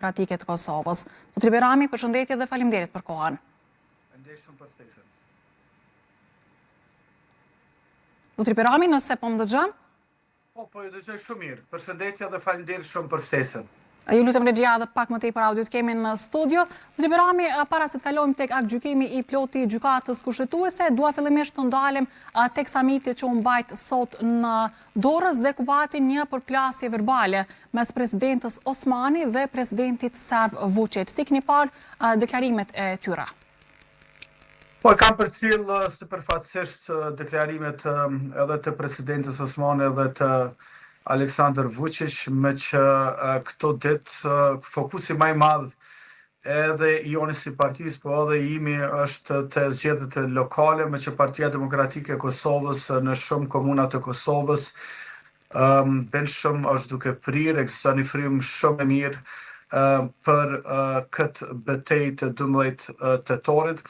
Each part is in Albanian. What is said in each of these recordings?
Demokratike të Kosovës. Zotri Berami, përshëndetje dhe faleminderit për kohën. Faleminderit shumë për ftesën. Zotri Berami, nëse po më dëgjon? Po ju dëgjoj shumë mirë. Përshëndetje dhe faleminderit shumë për ftesën. Ju lutem regjia dhe pak më tepër audio të kemi në studio. Zotri Berami, para se të kalojmë tek aktgjykimi i ploti gjykatës kushtetuese, dua fillimisht të ndalem tek samiti që u mbajt sot në Dorës dhe ku pati një përplasje verbale mes presidentës Osmani dhe presidentit serb Vučić. Si keni parë deklarimet e tyre? Po kam përcjell sipërfaqësisht deklarimet edhe të presidentës Osmani edhe të Aleksandar Vučić, me që këto ditë fokusi më i madh edhe joni si partisë, po edhe imi është të zgjedhjet lokale, me që Partia Demokratike e Kosovës në shumë komuna të Kosovës shumë është duke prirë, ekziston një frym shumë e mirë për këtë betejë të 12 tetorit.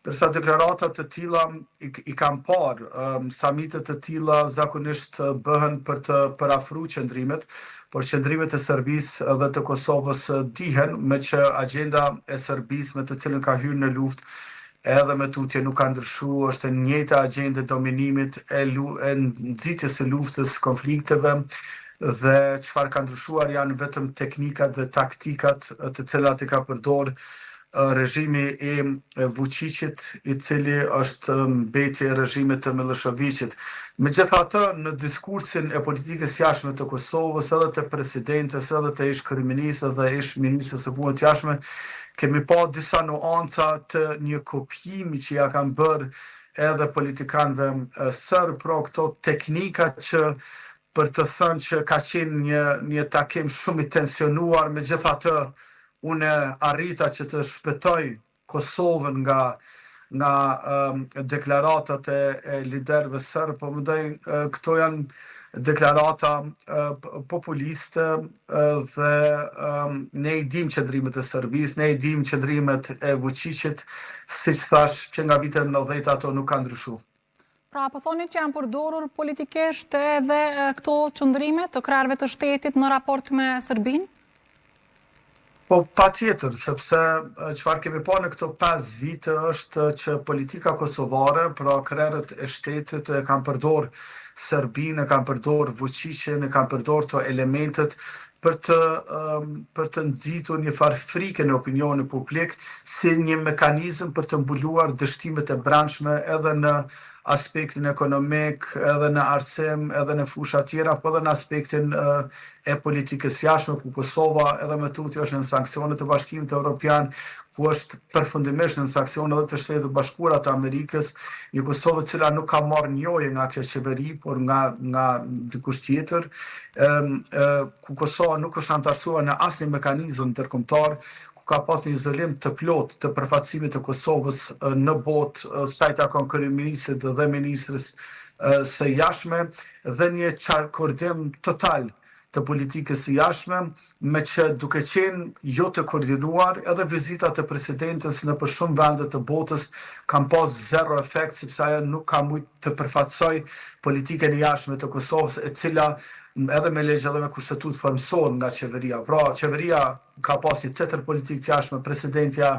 Dërsa deklaratat të tilla i kam parë, samitet të tilla zakonisht bëhen për të përafruar qëndrimet, por qëndrimet e Serbisë dhe të Kosovës dihen, me që agenda e Serbisë me të cilën ka hyrë në luftë edhe me tutje nuk ka ndryshuar, është e njëjta agenda e dominimit, e nxitjes së luftës, konflikteve, dhe çfarë ka ndryshuar janë vetëm teknikat dhe taktikat të cilat i ka përdorur režimi i Vučićit, i cili është mbetje e režimit të Miloševićit. Megjithatë, në diskursin e politikës jashtme të Kosovës, edhe të presidentes, edhe të ish-kryeministrit dhe ish-ministrit së punëve të jashtme, kemi pa disa nuanca të një kopjimi që ja kanë bërë edhe politikanëve serb, pra këto teknikat që për të thënë që ka qenë një takim shumë i tensionuar, megjithatë unë arrita që të shpëtoj Kosovën nga deklaratat e liderëve serb, po mendoj këto janë deklarata populiste dhe ne i dim qëndrimet e Serbisë, ne i dim qëndrimet e Vučićit, siç thash që nga vitet 90 ato nuk kanë ndryshuar. Pra, po thoni që janë përdorur politikisht edhe këto qëndrime të krerëve të shtetit në raport me Serbinë? Po patjetër, sepse çfarë kemi pa në këto 5 vite është që politika kosovare, pra krerët e shtetit e kanë përdorur Serbinë, e kanë përdorur Vučićin, e kanë përdorur këto elementet për të nxitur një farë frikë në opinionin publik si një mekanizëm për të mbuluar dështimet e brendshme edhe në aspektin ekonomik, edhe në arsim, edhe në fusha tjera, po edhe në aspektin e politikës jashtme, ku Kosova edhe me tutje është në sanksionet të Bashkimit Evropian, ku është përfundimisht në sanksionet edhe të Shtetit të Bashkuara të Amerikës, një Kosovë cila nuk ka marrë njohje nga kjo qeveri, por nga dikush tjetër, ku Kosova nuk është antarësuar në asnjë mekanizëm ndërkombëtar, ka pas një izolim të plot të përfaqësimit të Kosovës në botë, sa i takon kryeministrit dhe ministres së jashtme, dhe një koordinim total të politikës së jashtme, me që duke qenë jo të koordinuar, edhe vizitat e presidentës në për shumë vende të botës kanë pas zero efekt, sepse ajo nuk ka mujt të përfaqësoj politikën e jashtme të Kosovës, e cila edhe me legje edhe me kushtetut formësohet nga qeveria. Pra, qeveria ka pas një tjetër politikë të jashtme, presidentja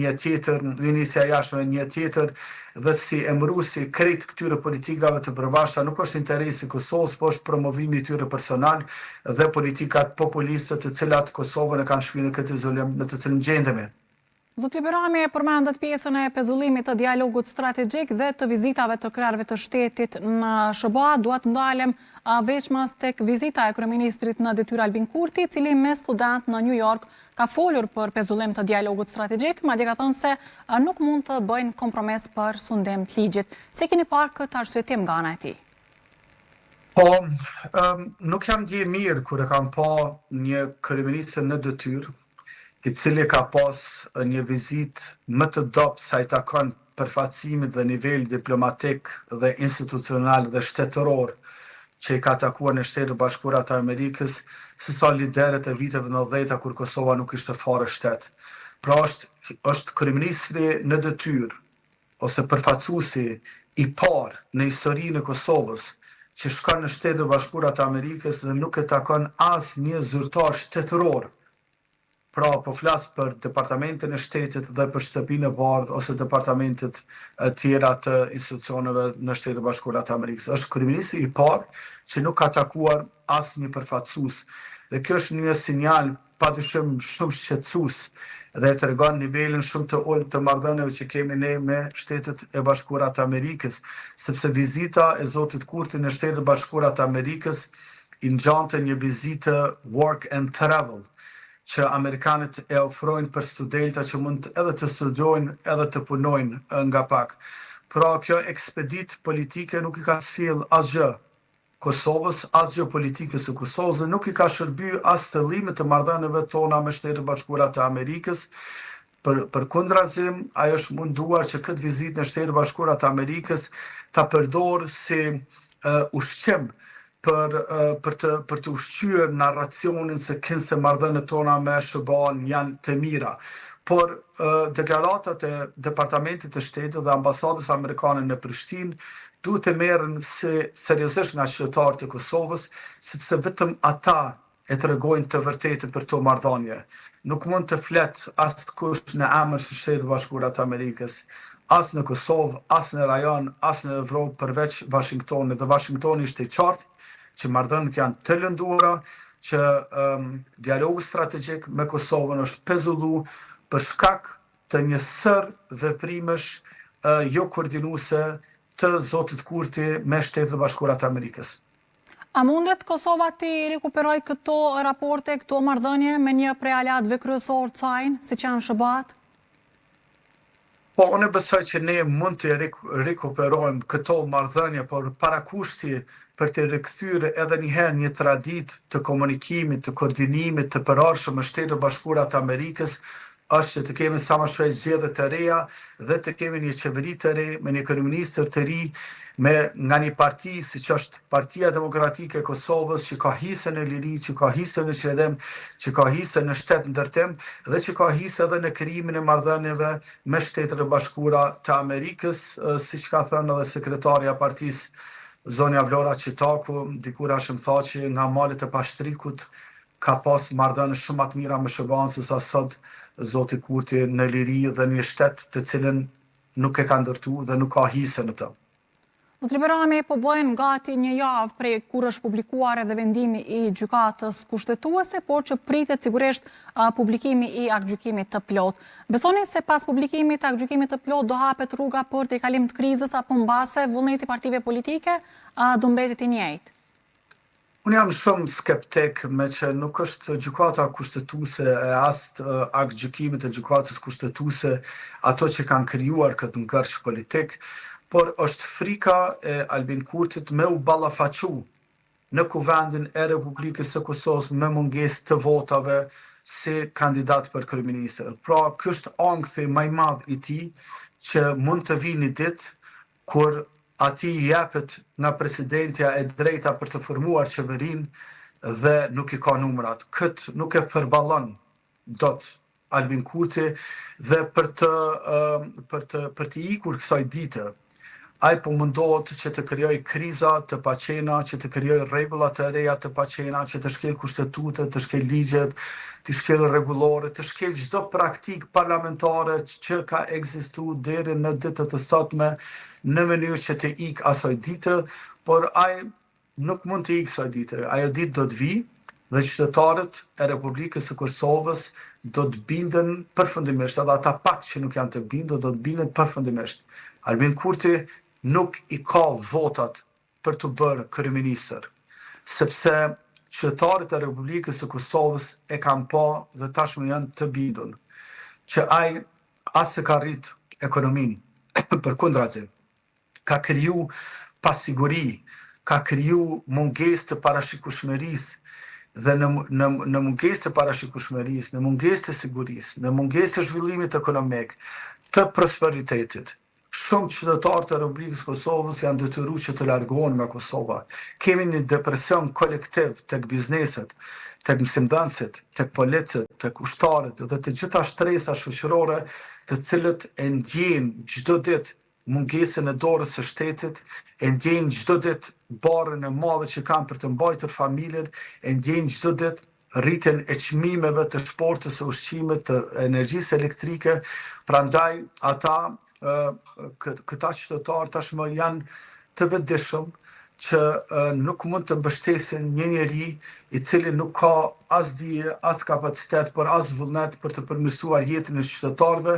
një tjetër, ministja jashtme një tjetër, dhe si emëruesi krejt këtyre politikave të përvashta nuk është interesi i Kosovës, po është promovimi i tyre personal dhe politikat populiste të cilat Kosovën e kanë shpinë në këtë izolim në të cilin gjendemi. Zotri Berami përmendet pjesën e pezullimit të dialogut strategjik dhe të vizitave të krerëve të shtetit në SBA. Duat ndalem veçmas tek vizita e kryeministrit në detyrë Albin Kurti, i cili me student në New York ka folur për pezullim të dialogut strategjik, madje ka thënë se nuk mund të bëjnë kompromis për sundim të ligjit. Se keni parë këtë arsyetim nga ana e tij? Po, nuk jam ndje mirë kur e kam pa një kryeminist në detyrë, i cili ka pas një vizit më të dobët sa i takon përfaqësimit dhe nivel diplomatik dhe institucional dhe shtetëror që i ka takuar në Shtetet e Bashkuara të Amerikës, se sa liderët e viteve 90 kur Kosova nuk ishte fare shtet. Pra është kryeministri në detyrë ose përfaqësuesi i parë në historinë e Kosovës që shkon në Shtetet e Bashkuara të Amerikës dhe nuk e takon asnjë zyrtar shtetëror Pra, po flas për departamentin e shtetit dhe për shtëpinë e bardhë ose departamentet tjera të institucioneve në Shtetet e Bashkuara të Amerikës. Është kryeministri i parë që nuk ka takuar asnjë përfaqësues. Dhe kjo është një sinjal padyshim shumë shqetësues dhe tregon nivelin shumë të ulët të marrëdhënieve që kemi ne me Shtetet e Bashkuara të Amerikës, sepse vizita e zotit Kurti në Shtetet e Bashkuara të Amerikës i ngjante një vizitë work and travel që Amerikanët e ofrojnë për studenta që mund edhe të studiojnë edhe të punojnë nga pak. Pra kjo ekspedit politike nuk i ka sjell asgjë Kosovës, asgjë politikës së Kosovës dhe nuk i ka shërby as qëllimit të marrëdhënieve tona me Shtetet e Bashkuara të Amerikës. Përkundrazi, ajo është munduar që këtë vizitë në Shtetet e Bashkuara të Amerikës ta përdorë si ushqim për të ushqyer narracionin se kënse marrëdhëniet tona me SBA-n janë të mira. Por deklaratat e Departamentit të Shtetit dhe Ambasadës Amerikane në Prishtinë duhet të merren seriozisht nga qytetarët e Kosovës, sepse vetëm ata e tregojnë të vërtetën për këto marrëdhënie. Nuk mund të flet askush në emër të Shtetit të Bashkuara të Amerikës, as në Kosovë, as në rajon, as në Evropë përveç Washingtonit. Dhe Washingtoni ishte i qartë që marrëdhëniet janë të lëndura, që dialogu strategjik me Kosovën është pezullu për shkak të një sër veprimesh jo koordinuese të zotit Kurti me Shtetet e Bashkuara të Amerikës. A mundet Kosova të rikuperoj këto raporte, këto marrëdhënie me një prej aleatëve kryesor të saj, siç janë SBA-t? Po, unë besoj që ne mund të rikuperojmë këto marrëdhënie, por parakushti për të rikthyer edhe një herë një traditë të komunikimit, të koordinimit të përhershëm me Shtetet e Bashkuara të Amerikës është që të kemi sa më shpejt zgjedhje të reja dhe të kemi një qeveri të re me një kryeministër të ri nga një parti siç është Partia Demokratike e Kosovës, që ka hise në liri, që ka hise në qëllim, që ka hise në shtet ndërtim dhe që ka hise edhe në krijimin e marrëdhënieve me Shtetet e Bashkuara të Amerikës, siç ka thënë edhe sekretarja e partisë Zonja Vlora Qitaku, dikur ashtu më tha që nga malet e Pashtrikut ka pas marrëdhënie shumë më të mira me SBA-n se sa sot zoti Kurti në liri dhe një shtet të cilën nuk e ka ndërtu dhe nuk ka hise në të. Zotri Berami, po bëhen gati një javë prej kur është publikuar edhe vendimi i gjykatës kushtetuese, por që pritet sigurisht publikimi i aktgjykimit të plot. Besoni se pas publikimit të aktgjykimit të plot do hapet rruga për të kalim të krizës apo mbase vullneti partive politike do mbetet i njëjtë? Unë jam shumë skeptik me që nuk është gjykata kushtetuese e as aktgjykimit të gjykatës kushtetuese ato që kanë krijuar këtë ngërsh politik, por është frika e Albin Kurtit me u ballafaqu në kuvendin e Republikës së Kosovës me mungesë të votave si kandidat për kryeministër. Pra, ky është ankthi më i madh i tij që mund të vijë një ditë kur ati jepet nga presidentja e drejta për të formuar qeverinë dhe nuk i ka numrat. Këtë nuk e përballon dot Albin Kurti dhe për të ikur kësaj dite, ai po mundohet që të krijoj kriza të paqena, që të krijoj rregulla të reja të paqena, që të shkel kushtetutet, të shkel ligjet, të shkel rregullore, të shkel çdo praktik parlamentare që ka ekzistuar deri në ditët e sotme në mënyrë që të ik asaj dite, por ai nuk mund të ik asaj dite. Ajo ditë do të vijë dhe qytetarët e Republikës së Kosovës do të binden përfundimisht, edhe ata pak që nuk janë të bindur, do të binden përfundimisht. Albin Kurti nuk i ka votat për të bërë kryeministër, sepse qytetarët e Republikës së Kosovës e kanë pa dhe tashmë janë të bindur që ai as e ka rrit ekonominë, përkundrazi, ka kriju pasiguri, ka kriju mungesë të parashikueshmërisë dhe në mungesë të parashikueshmërisë, në mungesë të sigurisë, në mungesë të zhvillimit ekonomik, të prosperitetit. Shumë qytetarë të Republikës Kosovës janë detyruar që të largohen nga Kosova. Kemi një depresion kolektiv tek bizneset, tek mësimdhënësit, tek policët, tek ushtarët dhe të gjitha shtresat shoqërore të cilët e ndjejnë çdo ditë mungesën e dorës së shtetit, e ndjejnë çdo ditë barrën e madhe që kanë për të mbajtur familjen, e ndjejnë çdo ditë rritjen e çmimeve të shportës së ushqimit, të energjisë elektrike, prandaj këta qytetarë tashmë janë të vetëdijshëm që nuk mund të mbështesin një njeri i cili nuk ka as dije, as kapacitet, por as vullnet për të përmirësuar jetën e qytetarëve,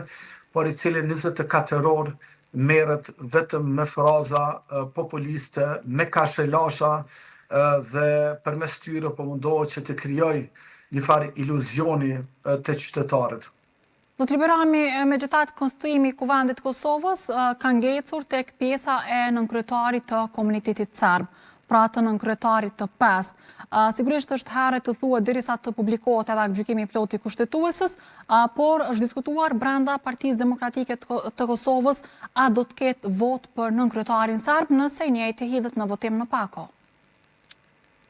por i cili 24 orë merret vetëm me fraza populiste, me kashelasha dhe përmes tyre po mundohet që të krijojë një farë iluzioni të qytetarët. Zotri Berami, megjithatë konstituimi i Kuvendit të Kosovës ka ngecur tek pjesa e nënkryetarit të komunitetit serb, pra të nënkryetarit të 5. Sigurisht është herë të thuhet derisa të publikohet edhe gjykimi plot i kushtetuesës, por është diskutuar brenda Partisë Demokratike të Kosovës a do të ketë vot për nënkryetarin serb nëse i njëjti hidhet në votim në pako.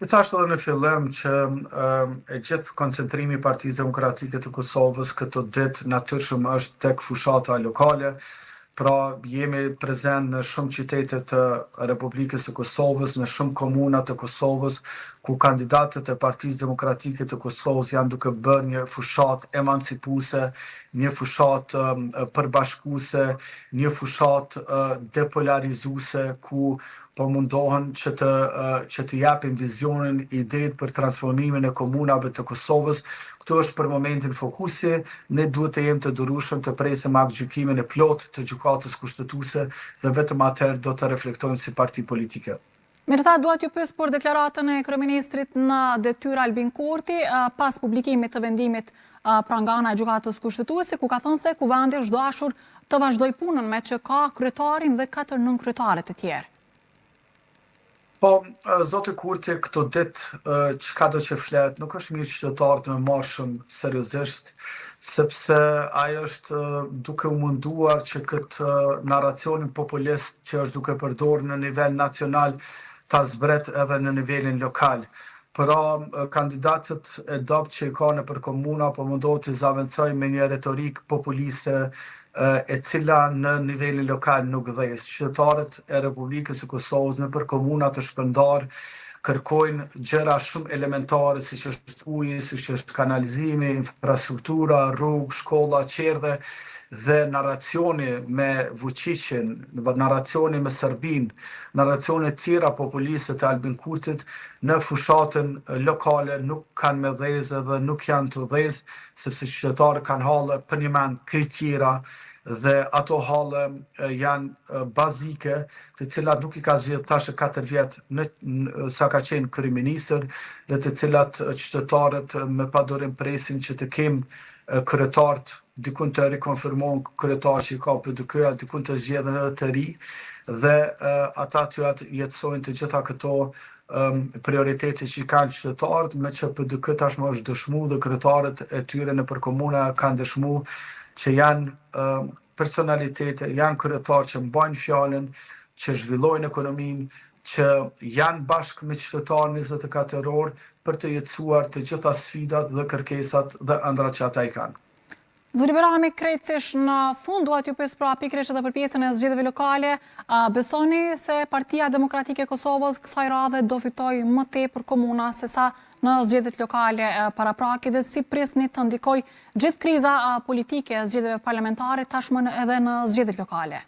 I thashtë edhe në fillim që e gjithë koncentrimi i Partisë Demokratike të Kosovës këto ditë natyrshëm është tek fushata lokale, pra jemi prezent në shumë qytete të Republikës së Kosovës, në shumë komuna të Kosovës, ku kandidatët e Partisë Demokratike të Kosovës janë duke bërë një fushat emancipuese, një fushat përbashkuese, një fushat depolarizuese, ku po mundohen që të japin vizionin, idetë për transformimin e komunave të Kosovës. Këtu është për momentin fokusi, ne duhet të jemi të durueshëm të presim gjykimin e plot të gjykatës kushtetuese dhe vetëm atëherë do të reflektojmë si parti politike. Megjithatë, dua t'ju pyes për deklaratën e kryeministrit në detyrë Albin Kurti pas publikimit të vendimit pra nga ana e gjykatës kushtetuese, ku ka thënë se Kuvendi është dashur të vazhdoj punën me që ka kryetarin dhe 4 nënkryetare të tjerë. Po, zotë Kurti, këto ditë çka do që flet, nuk është mirë qytetarët me marrë shumë seriozisht, sepse ai është duke u munduar që këtë narracionin populist që është duke përdorur në nivel nacional ta zbret edhe në nivelin lokal. Pra, kandidatët e dobët që i ka nëpër komuna po mundohet të zaventojnë me një retorik populiste e cila në nivelin lokal nuk dhejës. Qytetarët e Republikës së Kosovës nëpër komuna të shpërndarë kërkojnë gjëra shumë elementare, siç është uji, siç është kanalizimi, infrastruktura, rrugë, shkolla, qerdhe, dhe narracioni me Vučićin, narracioni me Serbin, narracione tjera populiste të Albin Kurtit në fushatën lokale nuk kanë me dhezë dhe nuk janë të dhezë, sepse qytetarët kanë hallë për një men kritjera dhe ato hallë janë bazike, të cilat nuk i ka zgjedhur tash 4 vjet sa ka qenë kryeministër dhe të cilat qytetarët me padurim presin që të kemë kryetarët dikun të rikonfirmon kryetar që i ka PDK-ja, dikun të zgjedhen edhe të ri, dhe ata të jetësojnë të gjitha këto prioritete që i kanë qytetarët, me që PDK tashmë është dëshmu dhe kryetarët e tyre nëpër komuna kanë dëshmu që janë personalitete, janë kryetarë që mbajnë fjalën, që zhvillojnë ekonominë, që janë bashkë me qytetarë 24 orë për të jetësuar të gjitha sfidat dhe kërkesat dhe ëndrat që ata i kanë. Zoti Berami, krejtësisht në fund dua t'ju pyes pra pikërisht edhe për pjesën e zgjedhjeve lokale, besoni se Partia Demokratike e Kosovës kësaj radhe do fitojë më tepër komuna se sa në zgjedhjet lokale paraprake dhe si prisni të ndikojë gjithë kriza politike e zgjedhjeve parlamentare tashmë edhe në zgjedhjet lokale?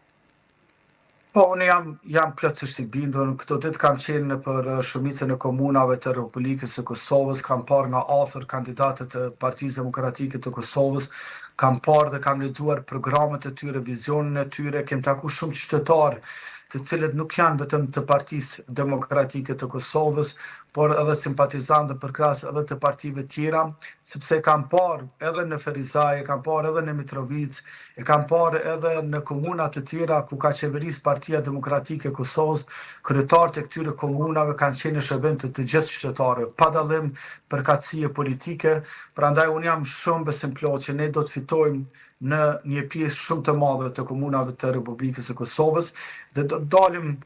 Po, unë jam plotësisht i bindur. Këto ditë kam qenë nëpër shumicën e komunave të Republikës së Kosovës, kam parë nga afër kandidatët e Partisë Demokratike të Kosovës, kam parë dhe kam lexuar programet e tyre, vizionin e tyre, kem takuar shumë qytetarë të cilët nuk janë vetëm të Partisë Demokratike të Kosovës, por edhe simpatizantë përkrahas edhe të partive tjera, sepse kam parë edhe në Ferizaj, kam parë edhe në Mitrovic, e kam parë edhe në komuna të tjera ku ka qeverisë Partia Demokratike e Kosovës, kryetarët e këtyre komunave kanë qenë në shërbim të gjithë qytetarëve, pa dallim përkatësie politike, prandaj unë jam shumë besimplot që ne do të fitojmë në një pjesë shumë të madhe të komunave të Republikës së Kosovës dhe do dalim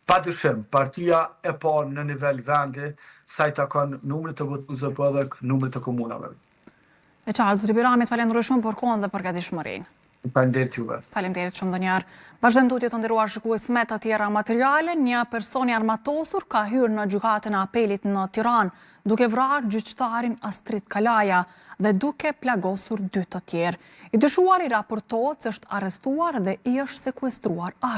padyshim partia e parë në nivel vendi sa i takon numrit të votuesve po edhe numrit të komunave. E qartë, zoti Berami, të falenderoj shumë për kohën dhe për gatishmërinë. Faleminderit juve. Faleminderit shumë Donjar. Vazhdojmë tutje të nderuar shikues me të tjera materiale. Një person i armatosur ka hyrë në gjykatën e apelit në Tiranë, duke vrarë gjyqtarin Astrid Kalaja dhe duke plagosur 2 të tjerë. I dyshuari raportohet se është arrestuar dhe i është sekuestruar armë.